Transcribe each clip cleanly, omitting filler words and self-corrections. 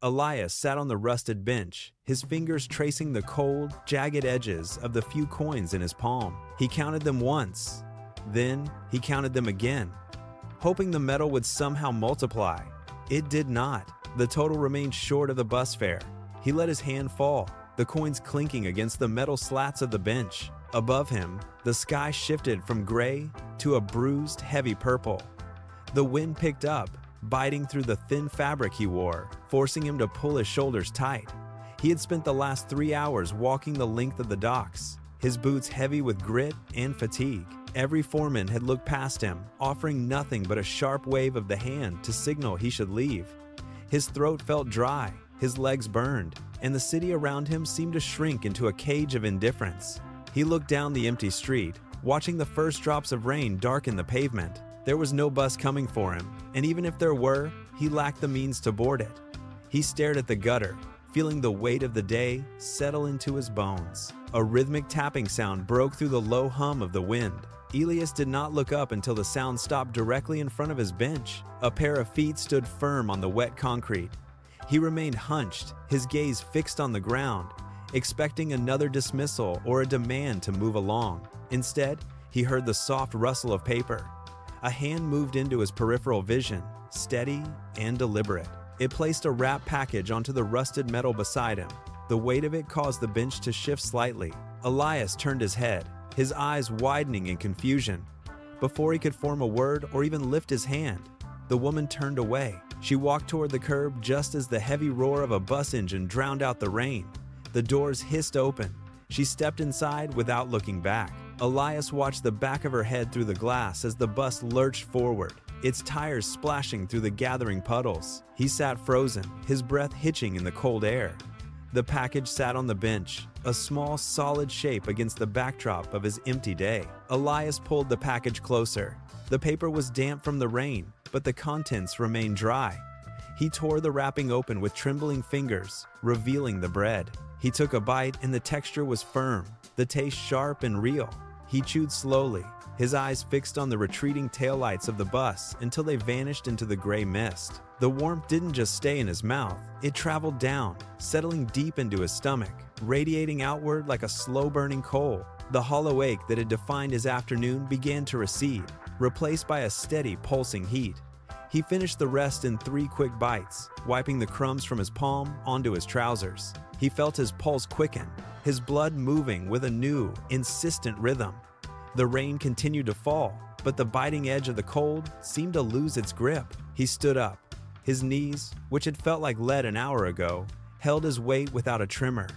Elias sat on the rusted bench, his fingers tracing the cold, jagged edges of the few coins in his palm. He counted them once. Then he counted them again, hoping the metal would somehow multiply. It did not. The total remained short of the bus fare. He let his hand fall, the coins clinking against the metal slats of the bench. Above him, the sky shifted from gray to a bruised, heavy purple. The wind picked up, biting through the thin fabric he wore, forcing him to pull his shoulders tight. He had spent the last 3 hours walking the length of the docks, his boots heavy with grit and fatigue. Every foreman had looked past him, offering nothing but a sharp wave of the hand to signal he should leave. His throat felt dry, his legs burned, and the city around him seemed to shrink into a cage of indifference. He looked down the empty street, watching the first drops of rain darken the pavement. There was no bus coming for him, and even if there were, he lacked the means to board it. He stared at the gutter, feeling the weight of the day settle into his bones. A rhythmic tapping sound broke through the low hum of the wind. Elias did not look up until the sound stopped directly in front of his bench. A pair of feet stood firm on the wet concrete. He remained hunched, his gaze fixed on the ground, expecting another dismissal or a demand to move along. Instead, he heard the soft rustle of paper. A hand moved into his peripheral vision, steady and deliberate. It placed a wrapped package onto the rusted metal beside him. The weight of it caused the bench to shift slightly. Elias turned his head, his eyes widening in confusion. Before he could form a word or even lift his hand, the woman turned away. She walked toward the curb just as the heavy roar of a bus engine drowned out the rain. The doors hissed open. She stepped inside without looking back. Elias watched the back of her head through the glass as the bus lurched forward, its tires splashing through the gathering puddles. He sat frozen, his breath hitching in the cold air. The package sat on the bench, a small, solid shape against the backdrop of his empty day. Elias pulled the package closer. The paper was damp from the rain, but the contents remained dry. He tore the wrapping open with trembling fingers, revealing the bread. He took a bite and the texture was firm, the taste sharp and real. He chewed slowly, his eyes fixed on the retreating taillights of the bus until they vanished into the gray mist. The warmth didn't just stay in his mouth, it traveled down, settling deep into his stomach, radiating outward like a slow-burning coal. The hollow ache that had defined his afternoon began to recede, replaced by a steady, pulsing heat. He finished the rest in 3 quick bites, wiping the crumbs from his palm onto his trousers. He felt his pulse quicken, his blood moving with a new, insistent rhythm. The rain continued to fall, but the biting edge of the cold seemed to lose its grip. He stood up. His knees, which had felt like lead an hour ago, held his weight without a tremor.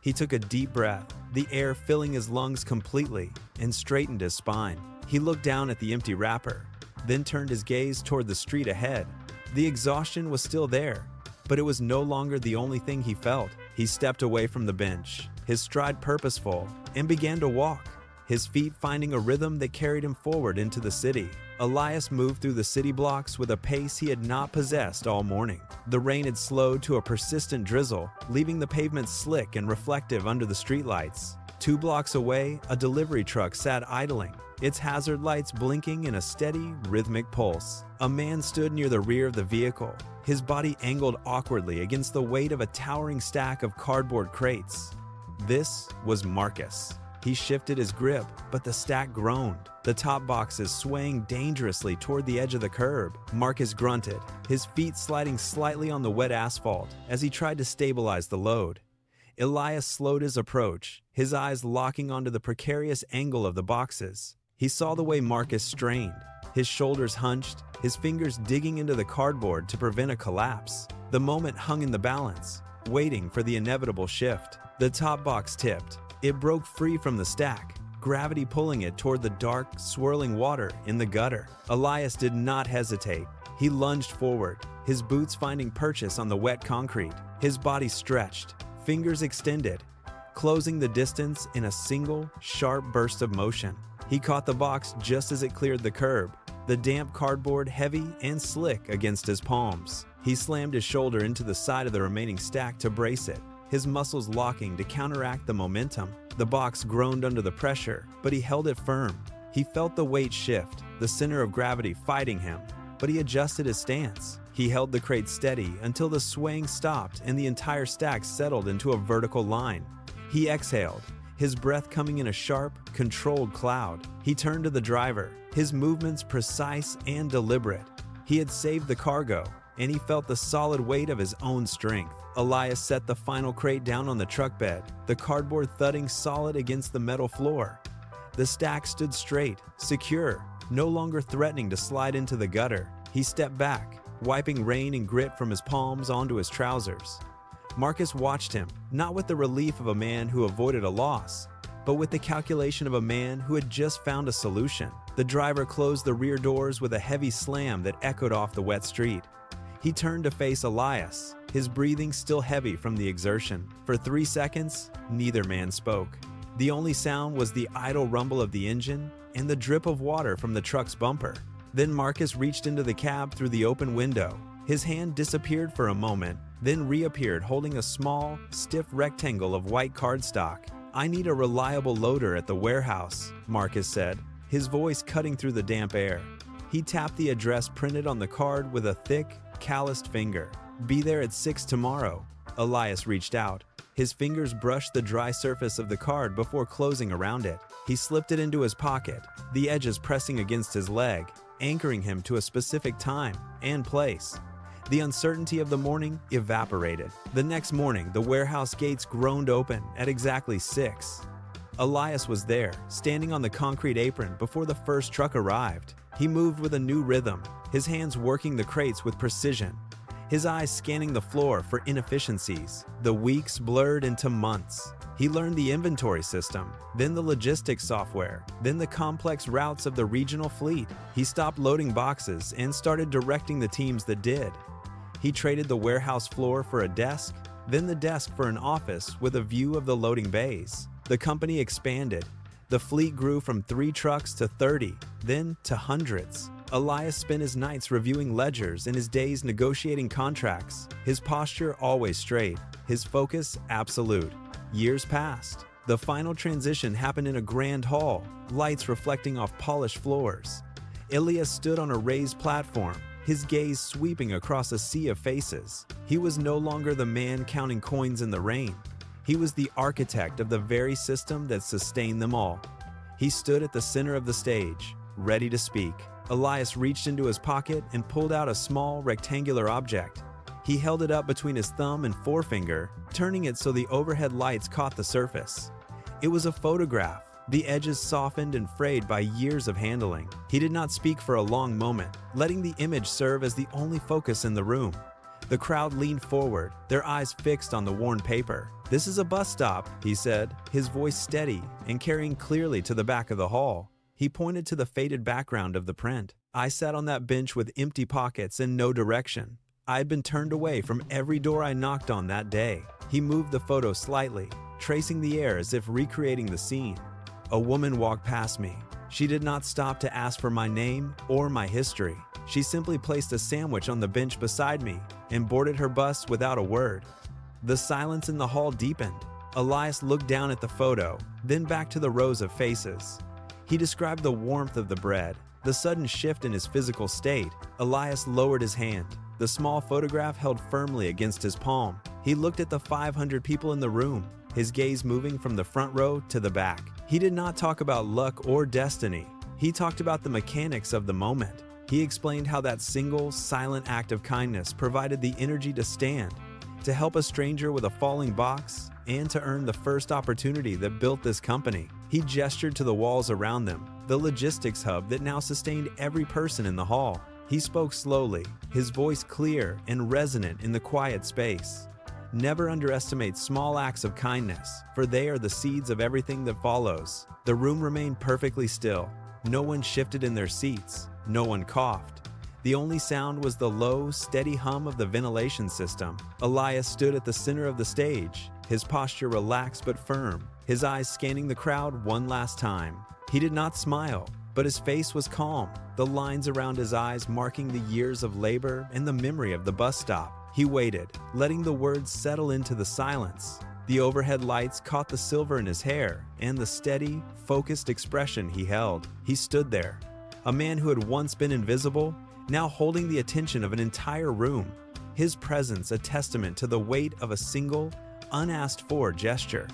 He took a deep breath, the air filling his lungs completely, and straightened his spine. He looked down at the empty wrapper, then turned his gaze toward the street ahead. The exhaustion was still there, but it was no longer the only thing he felt. He stepped away from the bench, his stride purposeful, and began to walk, his feet finding a rhythm that carried him forward into the city. Elias moved through the city blocks with a pace he had not possessed all morning. The rain had slowed to a persistent drizzle, leaving the pavement slick and reflective under the streetlights. 2 blocks away, a delivery truck sat idling, its hazard lights blinking in a steady, rhythmic pulse. A man stood near the rear of the vehicle, his body angled awkwardly against the weight of a towering stack of cardboard crates. This was Marcus. He shifted his grip, but the stack groaned, the top boxes swaying dangerously toward the edge of the curb. Marcus grunted, his feet sliding slightly on the wet asphalt as he tried to stabilize the load. Elias slowed his approach, his eyes locking onto the precarious angle of the boxes. He saw the way Marcus strained, his shoulders hunched, his fingers digging into the cardboard to prevent a collapse. The moment hung in the balance, waiting for the inevitable shift. The top box tipped. It broke free from the stack, gravity pulling it toward the dark, swirling water in the gutter. Elias did not hesitate. He lunged forward, his boots finding purchase on the wet concrete. His body stretched, fingers extended, closing the distance in a single, sharp burst of motion. He caught the box just as it cleared the curb, the damp cardboard heavy and slick against his palms. He slammed his shoulder into the side of the remaining stack to brace it, his muscles locking to counteract the momentum. The box groaned under the pressure, but he held it firm. He felt the weight shift, the center of gravity fighting him, but he adjusted his stance. He held the crate steady until the swaying stopped and the entire stack settled into a vertical line. He exhaled, his breath coming in a sharp, controlled cloud. He turned to the driver, his movements precise and deliberate. He had saved the cargo, and he felt the solid weight of his own strength. Elias set the final crate down on the truck bed, the cardboard thudding solid against the metal floor. The stack stood straight, secure, no longer threatening to slide into the gutter. He stepped back, wiping rain and grit from his palms onto his trousers. Marcus watched him, not with the relief of a man who avoided a loss, but with the calculation of a man who had just found a solution. The driver closed the rear doors with a heavy slam that echoed off the wet street. He turned to face Elias, his breathing still heavy from the exertion. For 3 seconds, neither man spoke. The only sound was the idle rumble of the engine and the drip of water from the truck's bumper. Then Marcus reached into the cab through the open window. His hand disappeared for a moment, then reappeared holding a small, stiff rectangle of white cardstock. "I need a reliable loader at the warehouse," Marcus said, his voice cutting through the damp air. He tapped the address printed on the card with a thick, calloused finger. "Be there at 6 tomorrow." Elias reached out. His fingers brushed the dry surface of the card before closing around it. He slipped it into his pocket, the edges pressing against his leg, anchoring him to a specific time and place. The uncertainty of the morning evaporated. The next morning, the warehouse gates groaned open at exactly 6. Elias was there, standing on the concrete apron before the first truck arrived. He moved with a new rhythm, his hands working the crates with precision, his eyes scanning the floor for inefficiencies. The weeks blurred into months. He learned the inventory system, then the logistics software, then the complex routes of the regional fleet. He stopped loading boxes and started directing the teams that did. He traded the warehouse floor for a desk, then the desk for an office with a view of the loading bays. The company expanded. The fleet grew from 3 trucks to 30, then to hundreds. Elias spent his nights reviewing ledgers and his days negotiating contracts, his posture always straight, his focus absolute. Years passed. The final transition happened in a grand hall, lights reflecting off polished floors. Elias stood on a raised platform, his gaze sweeping across a sea of faces. He was no longer the man counting coins in the rain. He was the architect of the very system that sustained them all. He stood at the center of the stage, ready to speak. Elias reached into his pocket and pulled out a small, rectangular object. He held it up between his thumb and forefinger, turning it so the overhead lights caught the surface. It was a photograph, the edges softened and frayed by years of handling. He did not speak for a long moment, letting the image serve as the only focus in the room. The crowd leaned forward, their eyes fixed on the worn paper. "This is a bus stop," he said, his voice steady and carrying clearly to the back of the hall. He pointed to the faded background of the print. "I sat on that bench with empty pockets and no direction. I had been turned away from every door I knocked on that day." He moved the photo slightly, tracing the air as if recreating the scene. "A woman walked past me. She did not stop to ask for my name or my history. She simply placed a sandwich on the bench beside me and boarded her bus without a word." The silence in the hall deepened. Elias looked down at the photo, then back to the rows of faces. He described the warmth of the bread, the sudden shift in his physical state. Elias lowered his hand, the small photograph held firmly against his palm. He looked at the 500 people in the room, his gaze moving from the front row to the back. He did not talk about luck or destiny. He talked about the mechanics of the moment. He explained how that single, silent act of kindness provided the energy to stand, to help a stranger with a falling box, and to earn the first opportunity that built this company. He gestured to the walls around them, the logistics hub that now sustained every person in the hall. He spoke slowly, his voice clear and resonant in the quiet space. "Never underestimate small acts of kindness, for they are the seeds of everything that follows." The room remained perfectly still. No one shifted in their seats. No one coughed. The only sound was the low, steady hum of the ventilation system. Elias stood at the center of the stage, his posture relaxed but firm, his eyes scanning the crowd one last time. He did not smile, but his face was calm, the lines around his eyes marking the years of labor and the memory of the bus stop. He waited, letting the words settle into the silence. The overhead lights caught the silver in his hair and the steady, focused expression he held. He stood there, a man who had once been invisible, now holding the attention of an entire room, his presence a testament to the weight of a single, unasked-for gesture.